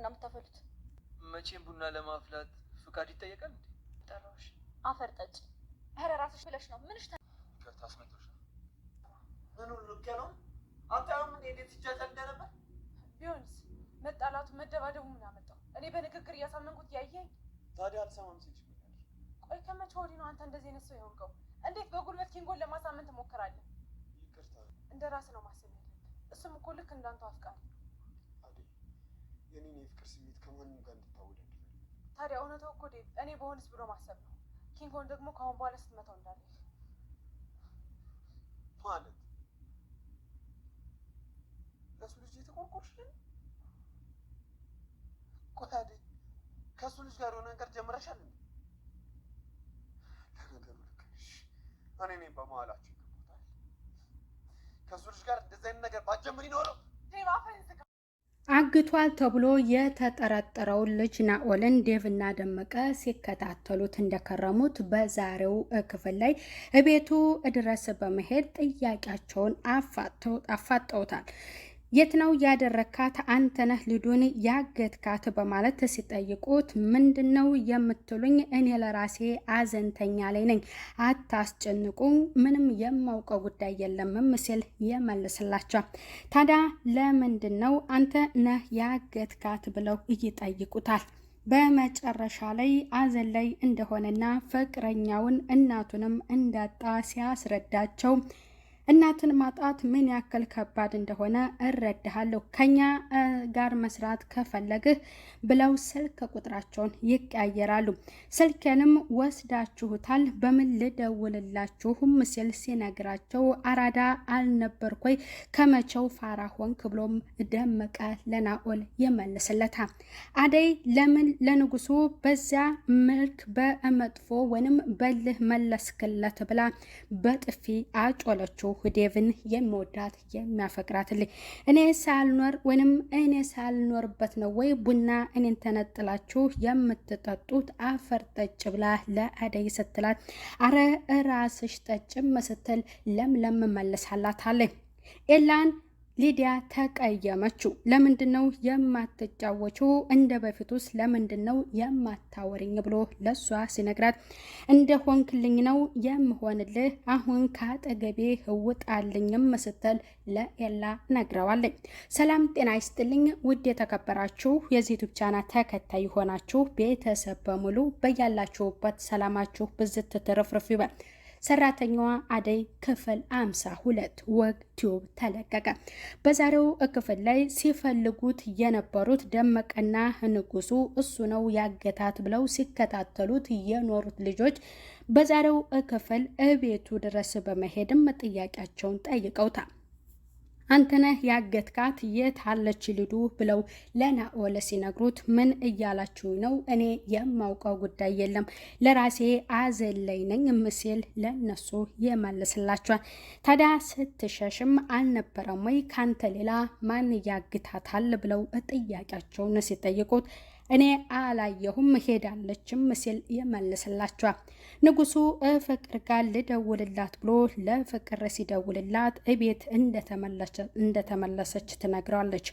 ቡና የምታፈሉት? መቼም ቡና ለማፍላት ፍቃድ ይጠየቃል እንዴ? ጠራሽ አፈር ጠጭ። ኧረ ራስሽ ብለሽ ነው። ምንሽ ታስመጥሽ ነው? ምኑ ልክ ነው? አታውም እንዴ እንዴት ይጃጃል እንደነበር? ቢሆንስ መጣላቱ መደባደቡ ምን አመጣው? እኔ በንግግር እያሳመንኩት ያየኝ። ታዲያ አልሰማም ሲልሽ ምን ያልሽ? ቆይ ከመቼ ወዲህ ነው አንተ እንደዚህ አይነት ሰው የሆንከው? እንዴት በጉልበት ኪንጎን ለማሳመን ትሞክራለህ? ይቅርታ። እንደ ራስ ነው ማሰብ ያለብህ። እሱም እኮ ልክ እንዳንተ አፍቃሪ። አይደል? የኔን የፍቅር ስሜት ከማንም ጋር እንድታወዳድር። ታዲያ እውነታው እኮ ዴቭ እኔ በሆንስ ብሎ ማሰብ ነው። ኪንጎን ደግሞ ከአሁን በኋላ ስትመታው እንዳለ ማለት ለሱ ልጅ የተቆርቆርሽ ግን? ቆይ አይደል ከሱ ልጅ ጋር የሆነ ነገር ጀምረሻል እንዴ? ለነገሩ ልክ ነሽ። እኔ ነኝ በመሀላችሁ ይገባታል። ከሱ ልጅ ጋር እንደዚህ አይነት ነገር ባትጀምሪ ኖረው ዴቭ አፈን ዝጋ። አግቷል ተብሎ የተጠረጠረውን ልጅ ናኦልን ዴቭና ደመቀ ሲከታተሉት እንደከረሙት በዛሬው ክፍል ላይ እቤቱ ድረስ በመሄድ ጥያቄያቸውን አፋጠውታል። የት ነው ያደረካት? አንተ ነህ ሊዱን ያገትካት? በማለት ሲጠይቁት ምንድነው የምትሉኝ? እኔ ለራሴ አዘንተኛ ላይ ነኝ፣ አታስጨንቁ፣ ምንም የማውቀው ጉዳይ የለም ሲል የመልስላቸው። ታዲያ ለምንድነው አንተ ነህ ያገትካት ብለው ይጠይቁታል። በመጨረሻ ላይ አዘን ላይ እንደሆነና ፍቅረኛውን እናቱንም እንዳጣ ሲያስረዳቸው እናትን ማጣት ምን ያክል ከባድ እንደሆነ እረዳሃለሁ፣ ከኛ ጋር መስራት ከፈለግህ ብለው ስልክ ቁጥራቸውን ይቀያየራሉ። ስልኬንም ወስዳችሁታል፣ በምን ልደውልላችሁም ሲል ሲነግራቸው አራዳ አልነበርኩኝ ከመቼው ፋራ ሆንክ ብሎም ደመቀ ለናኦል ይመልስለታል። አደይ ለምን ለንጉሱ በዚያ መልክ በመጥፎ ወይንም በልህ መለስክለት ብላ በጥፊ አጮለችው። ዴቭን የሚወዳት የሚያፈቅራትልኝ እኔ ሳልኖር ወይንም እኔ ሳልኖርበት ነው ወይ ቡና እኔን ተነጥላችሁ የምትጠጡት? አፈር ጠጭ ብላ ለአደይ ስትላት አረ ራስሽ ጠጭም ስትል ለምለም መለሳላታለች። ኤላን ሊዲያ ተቀየመችው። ለምንድነው የማትጫወችው? እንደ በፊቱስ ለምንድነው የማታወሪኝ ብሎ ለሷ ሲነግራት እንደሆንክልኝ ነው የምሆንልህ፣ አሁን ካጠገቤ ውጣልኝም ስትል ለኤላ ነግረዋለች። ሰላም ጤና ይስጥልኝ ውድ የተከበራችሁ የዚህ ዩቲዩብ ቻናል ተከታይ ሆናችሁ ቤተሰብ በሙሉ በያላችሁበት ሰላማችሁ ብዝት ትርፍርፍ ይበል። ሰራተኛዋ አደይ ክፍል 52 ወግ ቲዩብ ተለቀቀ። በዛሬው ክፍል ላይ ሲፈልጉት የነበሩት ደመቀና ንጉሱ እሱ ነው ያገታት ብለው ሲከታተሉት የኖሩት ልጆች በዛሬው ክፍል እቤቱ ድረስ በመሄድም ጥያቄያቸውን ጠይቀውታል። አንተነህ ያገትካት? የት አለች ሊዱ ብለው ለናኦል ሲነግሩት ምን እያላችሁ ነው? እኔ የማውቀው ጉዳይ የለም፣ ለራሴ አዘለይ ነኝ ሲል ለነሱ ይመልስላቸዋል። ታዲያ ስትሸሽም አልነበረም ወይ? ካንተ ሌላ ማን ያግታታል ብለው ጥያቄያቸውን ሲጠይቁት እኔ አላየሁም ሄዳለችም ሲል ይመልስላቸዋል። ንጉሱ ፍቅር ጋር ልደውልላት ብሎ ለፍቅር ሲደውልላት እቤት እንደተመለሰች ትነግረዋለች።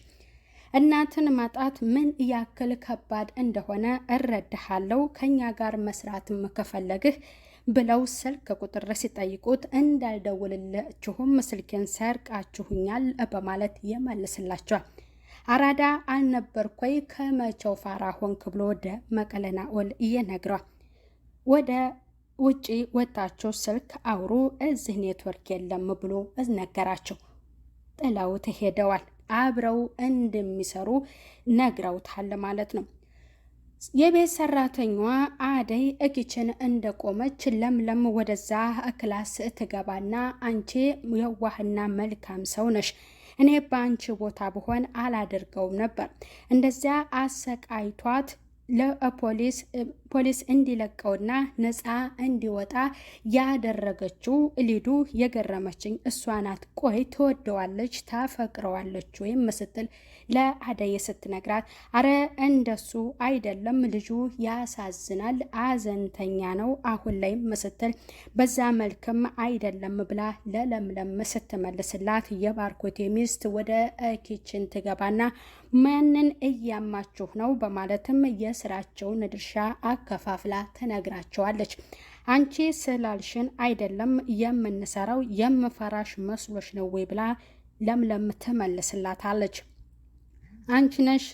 እናትን ማጣት ምን ያክል ከባድ እንደሆነ እረዳሃለሁ፣ ከኛ ጋር መስራትም ከፈለግህ ብለው ስልክ ቁጥር ሲጠይቁት እንዳልደውልላችሁም ስልኬን ሰርቃችሁኛል በማለት ይመልስላቸዋል። አራዳ አልነበርኩኝ ከመቼው ፋራ ሆንክ ብሎ ደመቀ ለናኦል ይነግረዋል። ወደ ውጪ ወጣቸው ስልክ አውሩ፣ እዚህ ኔትወርክ የለም ብሎ ነገራቸው። ጥለውት ሄደዋል። አብረው እንደሚሰሩ ነግረውታል ማለት ነው። የቤት ሰራተኛዋ አደይ ኪችን እንደቆመች ለምለም ወደዛ ክላስ ትገባና አንቺ የዋህና መልካም ሰው ነሽ፣ እኔ በአንቺ ቦታ ብሆን አላደርገውም ነበር፣ እንደዚያ አሰቃይቷት ለፖሊስ ፖሊስ እንዲለቀውና ነፃ እንዲወጣ ያደረገችው ሊዱ የገረመችኝ እሷ ናት። ቆይ ትወደዋለች ታፈቅረዋለች ወይም ስትል ለአደይ ስትነግራት፣ አረ እንደሱ አይደለም ልጁ ያሳዝናል፣ አዘንተኛ ነው አሁን ላይ ስትል፣ በዛ መልክም አይደለም ብላ ለለምለም ስትመልስላት፣ የባርኮቴ ሚስት ወደ ኪችን ትገባና ማንን እያማችሁ ነው በማለትም የስራቸውን ድርሻ አከፋፍላ ትነግራቸዋለች። አንቺ ስላልሽን አይደለም የምንሰራው የምፈራሽ መስሎሽ ነው ወይ ብላ ለምለም ትመልስላታለች። አንቺ ነሽ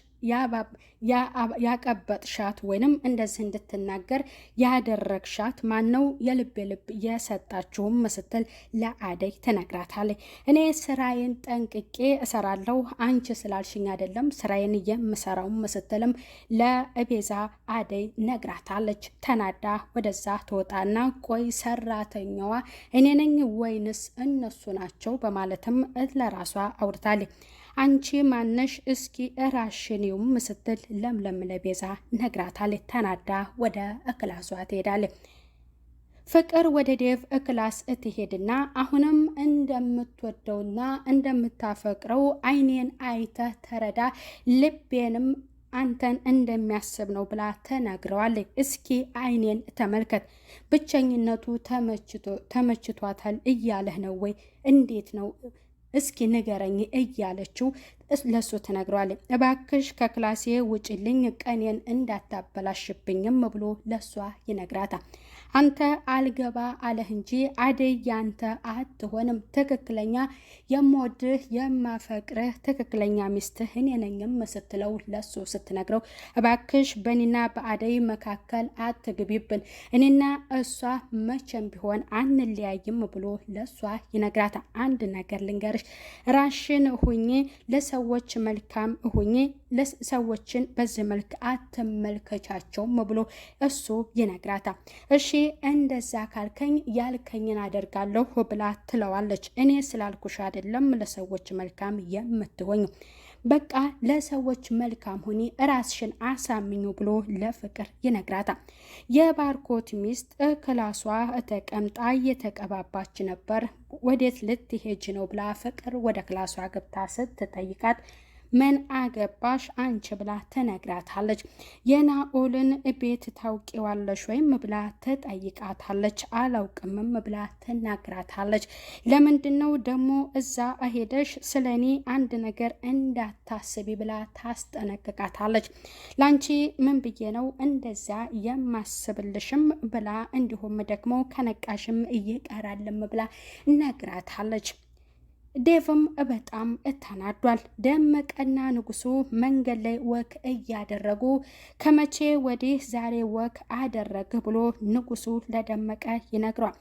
ያቀበጥሻት ወይንም እንደዚህ እንድትናገር ያደረግሻት ማነው የልብ የሰጣችሁም ስትል ለአደይ ትነግራታለች። እኔ ስራዬን ጠንቅቄ እሰራለሁ አንቺ ስላልሽኝ አይደለም ስራዬን የምሰራውም ስትልም ለቤዛ አደይ ነግራታለች። ተናዳ ወደዛ ትወጣና ቆይ ሰራተኛዋ እኔ ነኝ ወይንስ እነሱ ናቸው በማለትም ለራሷ አውርታለች። አንቺ ማነሽ እስኪ ራሽኒውም ስትል ለምለም ለቤዛ ነግራታለች። ተናዳ ወደ ክላሷ ትሄዳለች። ፍቅር ወደ ዴቭ ክላስ ትሄድና አሁንም እንደምትወደውና እንደምታፈቅረው አይኔን አይተህ ተረዳ ልቤንም አንተን እንደሚያስብ ነው ብላ ተናግረዋለች። እስኪ አይኔን ተመልከት፣ ብቸኝነቱ ተመችቷታል እያለህ ነው ወይ? እንዴት ነው እስኪ ንገረኝ እያለችው ለሱ ተነግሯል። እባክሽ ከክላሴ ውጭልኝ ቀኔን እንዳታበላሽብኝም ብሎ ለሷ ይነግራታል። አንተ አልገባ አለህ እንጂ አደይ ያንተ አትሆንም። ትክክለኛ የምወድህ የማፈቅርህ ትክክለኛ ሚስትህ እኔ ነኝም ስትለው ለሱ ስትነግረው እባክሽ በእኔና በአደይ መካከል አትግቢብን፣ እኔና እሷ መቼም ቢሆን አንለያይም ብሎ ለሷ ይነግራታል። አንድ ነገር ልንገርሽ፣ ራሽን ሁኜ ለሰዎች መልካም ሁኜ ለሰዎችን በዚህ መልክ አትመልከቻቸውም ብሎ እሱ ይነግራታል። እሺ እንደዛ ካልከኝ ያልከኝን አደርጋለሁ ብላ ትለዋለች። እኔ ስላልኩሽ አይደለም ለሰዎች መልካም የምትሆኝ፣ በቃ ለሰዎች መልካም ሁኒ ራስሽን አሳምኙ ብሎ ለፍቅር ይነግራታል። የባርኮት ሚስት ክላሷ ተቀምጣ እየተቀባባች ነበር። ወዴት ልትሄጅ ነው ብላ ፍቅር ወደ ክላሷ ገብታ ስትጠይቃት ምን አገባሽ አንቺ ብላ ትነግራታለች። የናኦልን ቤት ታውቂዋለሽ ወይም ብላ ትጠይቃታለች። አላውቅምም ብላ ትናግራታለች። ለምንድነው ደግሞ እዛ ሄደሽ ስለኔ አንድ ነገር እንዳታስቢ ብላ ታስጠነቅቃታለች። ላንቺ ምን ብዬ ነው እንደዛ የማስብልሽም ብላ እንዲሁም ደግሞ ከነቃሽም እየቀራልም ብላ ነግራታለች። ዴቭም በጣም ተናዷል። ደመቀና ንጉሱ መንገድ ላይ ወክ እያደረጉ ከመቼ ወዲህ ዛሬ ወክ አደረግ ብሎ ንጉሱ ለደመቀ ይነግሯል።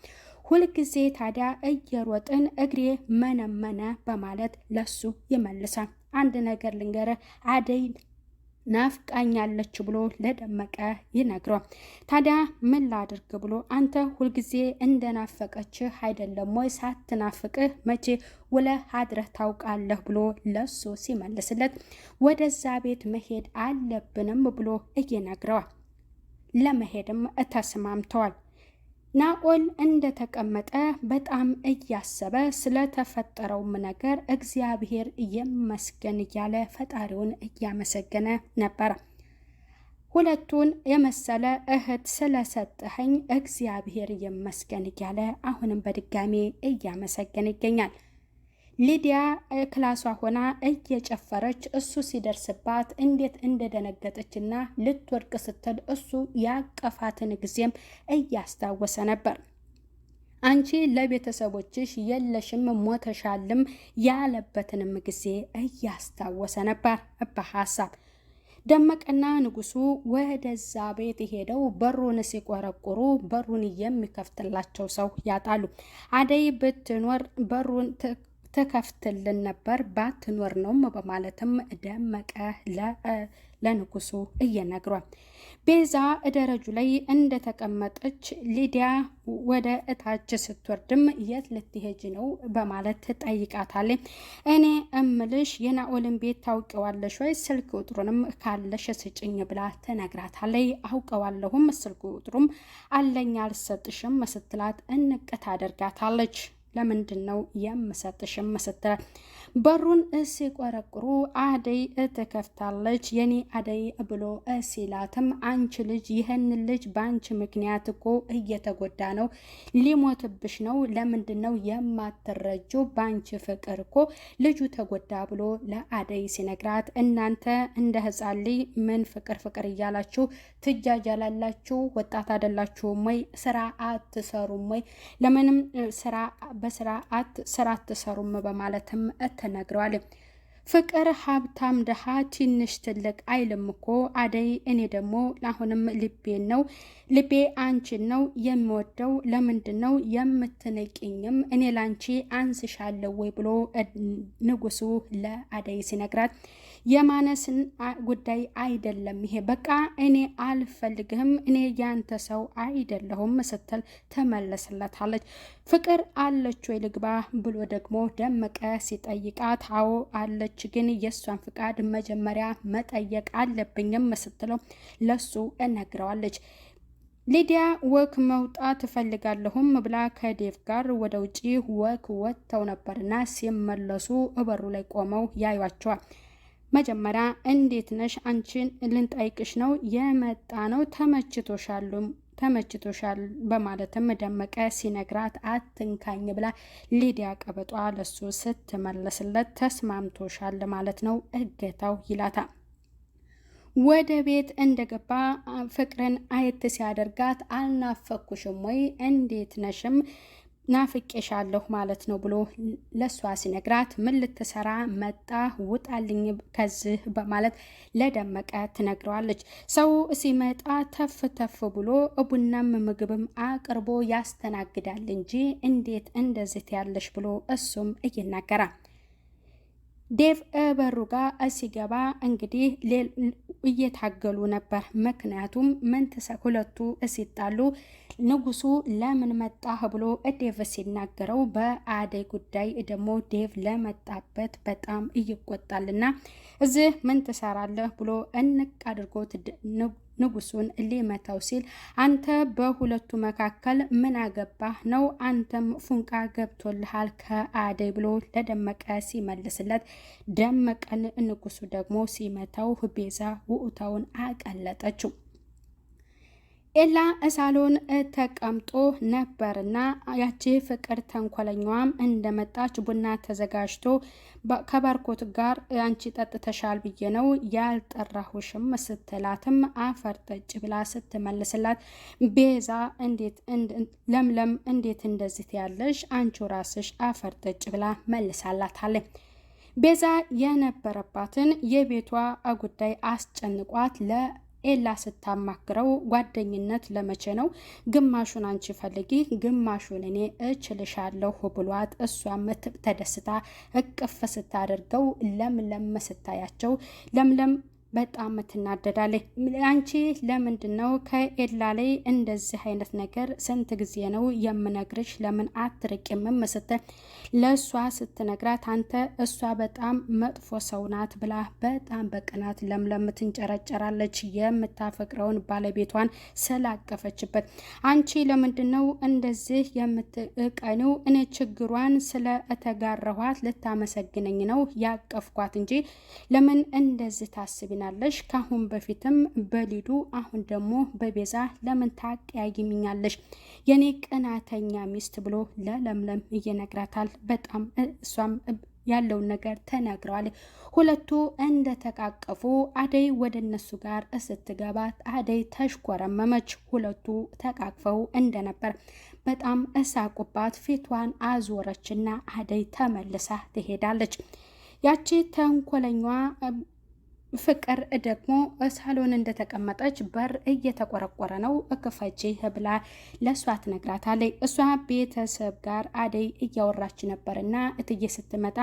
ሁልጊዜ ታዲያ እየሮጥን እግሬ መነመነ በማለት ለሱ ይመልሳል። አንድ ነገር ልንገረ አደይ ናፍቃኛለች ብሎ ለደመቀ ይነግረዋል። ታዲያ ምን ላድርግ ብሎ አንተ ሁልጊዜ እንደናፈቀችህ አይደለም ወይ? ሳትናፍቅህ መቼ ውለህ አድረህ ታውቃለህ ብሎ ለሱ ሲመልስለት ወደዛ ቤት መሄድ አለብንም ብሎ እየነግረዋል። ለመሄድም ተስማምተዋል። ናኦል እንደተቀመጠ በጣም እያሰበ ስለተፈጠረውም ነገር እግዚአብሔር ይመስገን እያለ ፈጣሪውን እያመሰገነ ነበር። ሁለቱን የመሰለ እህት ስለሰጠኸኝ እግዚአብሔር ይመስገን እያለ አሁንም በድጋሚ እያመሰገነ ይገኛል። ሊዲያ ክላሷ ሆና እየጨፈረች እሱ ሲደርስባት እንዴት እንደደነገጠችና ልትወድቅ ስትል እሱ ያቀፋትን ጊዜም እያስታወሰ ነበር። አንቺ ለቤተሰቦችሽ የለሽም ሞተሻልም ያለበትንም ጊዜ እያስታወሰ ነበር በሀሳብ። ደመቀና ንጉሱ ወደዛ ቤት ሄደው በሩን ሲቆረቁሩ በሩን የሚከፍትላቸው ሰው ያጣሉ። አደይ ብትኖር በሩን ትከፍትልን ነበር ባትኖር ነው በማለትም ደመቀ ለንጉሱ እየነግሯል። ቤዛ ደረጁ ላይ እንደተቀመጠች ሊዲያ ወደ እታች ስትወርድም የት ልትሄጂ ነው በማለት ትጠይቃታለች። እኔ እምልሽ የናኦልን ቤት ታውቂዋለሽ ወይ? ስልክ ቁጥሩንም ካለሽ ስጭኝ ብላ ትነግራታለች። አውቀዋለሁም ስልክ ቁጥሩም አለኝ አልሰጥሽም ስትላት እንቅት አደርጋታለች። ለምንድን ነው የምሰጥሽም ስትላት በሩን ሲቆረቁሩ አደይ ትከፍታለች። የኔ አደይ ብሎ ሲላትም አንቺ ልጅ ይህን ልጅ በአንቺ ምክንያት እኮ እየተጎዳ ነው፣ ሊሞትብሽ ነው። ለምንድን ነው የማትረጁ? በአንቺ ፍቅር እኮ ልጁ ተጎዳ ብሎ ለአደይ ሲነግራት እናንተ እንደ ሕፃን ልጅ ምን ፍቅር ፍቅር እያላችሁ ትጃጃላላችሁ? ወጣት አይደላችሁም ወይ? ስራ አትሰሩም ወይ? ለምንም በስራ አትሰሩም በማለትም ተነግረዋል። ፍቅር ሀብታም ድሃ ትንሽ ትልቅ አይልም እኮ አደይ። እኔ ደግሞ አሁንም ልቤ አንቺን ነው የሚወደው። ለምንድን ነው የምትንቂኝም? እኔ ላንቺ አንስሻለሁ ወይ ብሎ ንጉሱ ለአደይ ሲነግራት የማነስን ጉዳይ አይደለም ይሄ፣ በቃ እኔ አልፈልግህም፣ እኔ ያንተ ሰው አይደለሁም ስትል ተመለስለታለች። ፍቅር አለች ወይ ልግባ ብሎ ደግሞ ደመቀ ሲጠይቃት አዎ አለች፣ ግን የእሷን ፍቃድ መጀመሪያ መጠየቅ አለብኝም ስትለው ለሱ እነግረዋለች። ሊዲያ ወክ መውጣት እፈልጋለሁም ብላ ከዴቭ ጋር ወደ ውጪ ወክ ወጥተው ነበርና ሲመለሱ በሩ ላይ ቆመው ያዩዋቸዋል። መጀመሪያ እንዴት ነሽ? አንቺን ልንጠይቅሽ ነው የመጣ ነው፣ ተመችቶሻል በማለትም ደመቀ ሲነግራት አትንካኝ ብላ ሊዲያ ቀበጧ ለሱ ስትመለስለት ተስማምቶሻል ማለት ነው እገታው ይላታል። ወደ ቤት እንደገባ ፍቅርን አየት ሲያደርጋት አልናፈኩሽም ወይ? እንዴት ነሽም ናፍቄሻለሁ ማለት ነው ብሎ ለሷ ሲነግራት ምን ልትሰራ መጣ? ውጣልኝ ከዚህ በማለት ለደመቀ ትነግረዋለች። ሰው ሲመጣ ተፍ ተፍ ብሎ ቡናም ምግብም አቅርቦ ያስተናግዳል እንጂ እንዴት እንደዚህ ያለሽ ብሎ እሱም ይናገራል። ዴቭ በሩ ጋር ሲገባ እንግዲህ እየታገሉ ነበር። ምክንያቱም ሁለቱ ሲጣሉ ንጉሱ ለምን መጣህ ብሎ ዴቭ ሲናገረው በአደይ ጉዳይ ደግሞ ዴቭ ለመጣበት በጣም ይቆጣልና እዚህ ምን ትሰራለህ ብሎ እንቅ አድርጎት ንጉሱን ሊመታው ሲል አንተ በሁለቱ መካከል ምን አገባህ ነው? አንተም ፉንቃ ገብቶልሃል ከአደይ ብሎ ለደመቀ ሲመልስለት ደመቀን ንጉሱ ደግሞ ሲመታው ቤዛ ውኡታውን አቀለጠችው። ኤላ ሳሎን ተቀምጦ ነበርና ያቺ ፍቅር ተንኮለኛዋም እንደመጣች ቡና ተዘጋጅቶ ከባርኮት ጋር አንቺ ጠጥተሻል ብዬ ነው ያልጠራሁሽም ስትላትም አፈር ጠጭ ብላ ስትመልስላት ቤዛ ለምለም እንዴት እንደዚህ ያለሽ አንቺ ራስሽ አፈር ጠጭ ብላ መልሳላታለች። ቤዛ የነበረባትን የቤቷ ጉዳይ አስጨንቋት ኤላ ስታማክረው ጓደኝነት ለመቼ ነው? ግማሹን አንቺ ፈልጊ ግማሹን እኔ እችልሻለሁ ብሏት እሷም ተደስታ እቅፍ ስታደርገው ለምለም ስታያቸው ለምለም በጣም ትናደዳለች። አንቺ ለምንድን ነው ከኤላ ላይ እንደዚህ አይነት ነገር ስንት ጊዜ ነው የምነግርሽ? ለምን አትርቂም? ስትል ለእሷ ስትነግራት አንተ እሷ በጣም መጥፎ ሰው ናት ብላ በጣም በቅናት ለምለም ትንጨረጨራለች። የምታፈቅረውን ባለቤቷን ስላቀፈችበት አንቺ ለምንድን ነው እንደዚህ የምትቀኒው? እኔ ችግሯን ስለተጋራኋት ልታመሰግነኝ ነው ያቀፍኳት እንጂ ለምን እንደዚህ ታስቢናለሽ? ካሁን በፊትም በሊዱ አሁን ደግሞ በቤዛ ለምን ታቀያይሚኛለሽ? የኔ ቅናተኛ ሚስት ብሎ ለለምለም እየነግራታል። በጣም እሷም ያለውን ነገር ተናግረዋል። ሁለቱ እንደተቃቀፉ አደይ ወደ እነሱ ጋር ስትገባት አደይ ተሽኮረመመች። ሁለቱ ተቃቅፈው እንደነበር በጣም እሳቁባት። ፊቷን አዞረችና አደይ ተመልሳ ትሄዳለች። ያቺ ተንኮለኛዋ ፍቅር ደግሞ ሳሎን እንደተቀመጠች በር እየተቆረቆረ ነው ክፈቺ ብላ ለእሷ ትነግራታለች። እሷ ቤተሰብ ጋር አደይ እያወራች ነበርና እትዬ ስትመጣ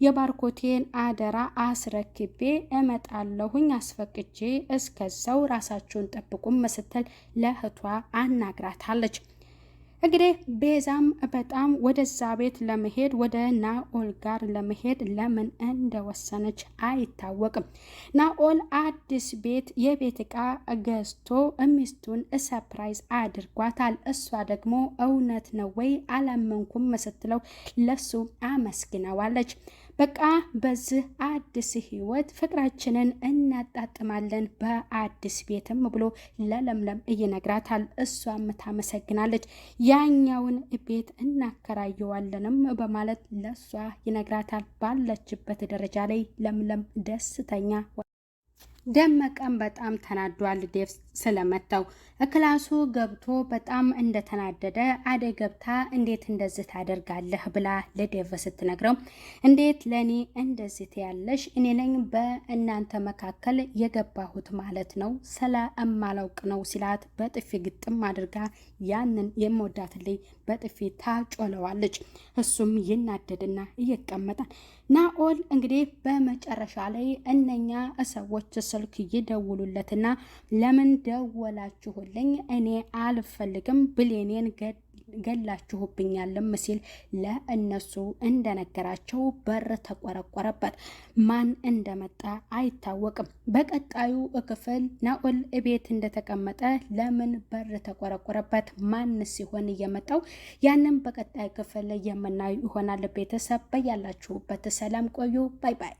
የባርኮቴን አደራ አስረክቤ እመጣለሁኝ አስፈቅጄ እስከዛው ራሳችሁን ጠብቁም ስትል ለእህቷ አናግራታለች። እንግዲህ ቤዛም በጣም ወደዛ ቤት ለመሄድ ወደ ናኦል ጋር ለመሄድ ለምን እንደወሰነች አይታወቅም። ናኦል አዲስ ቤት የቤት ዕቃ ገዝቶ ሚስቱን ሰፕራይዝ አድርጓታል። እሷ ደግሞ እውነት ነው ወይ አላመንኩም ስትለው ለሱ አመስግነዋለች። በቃ በዚህ አዲስ ህይወት ፍቅራችንን እናጣጥማለን በአዲስ ቤትም ብሎ ለለምለም እየነግራታል። እሷም ታመሰግናለች። ያኛውን ቤት እናከራየዋለንም በማለት ለሷ ይነግራታል። ባለችበት ደረጃ ላይ ለምለም ደስተኛ ደመቀም በጣም ተናዷል። ዴቭ ስለመታው ክላሱ ገብቶ በጣም እንደተናደደ አደይ ገብታ እንዴት እንደዚህ ታደርጋለህ ብላ ለዴቭ ስትነግረው እንዴት ለኔ እንደዚህ ትያለሽ? እኔ ነኝ በእናንተ መካከል የገባሁት ማለት ነው ስለ እማላውቅ ነው ሲላት በጥፊ ግጥም አድርጋ ያንን የምወዳትልኝ በጥፊ ታጮለዋለች። እሱም ይናደድና ይቀመጣል። ናኦል እንግዲህ በመጨረሻ ላይ እነኛ ሰዎች ስልክ ይደውሉለትና ለምን ደወላችሁልኝ? እኔ አልፈልግም ብሌኔን ገላችሁብኛልም ሲል ለእነሱ እንደነገራቸው በር ተቆረቆረበት። ማን እንደመጣ አይታወቅም። በቀጣዩ ክፍል ናኦል እቤት እንደተቀመጠ ለምን በር ተቆረቆረበት፣ ማን ሲሆን እየመጣው ያንን በቀጣይ ክፍል የምናዩ ይሆናል። ቤተሰብ በያላችሁበት ሰላም ቆዩ። ባይ ባይ።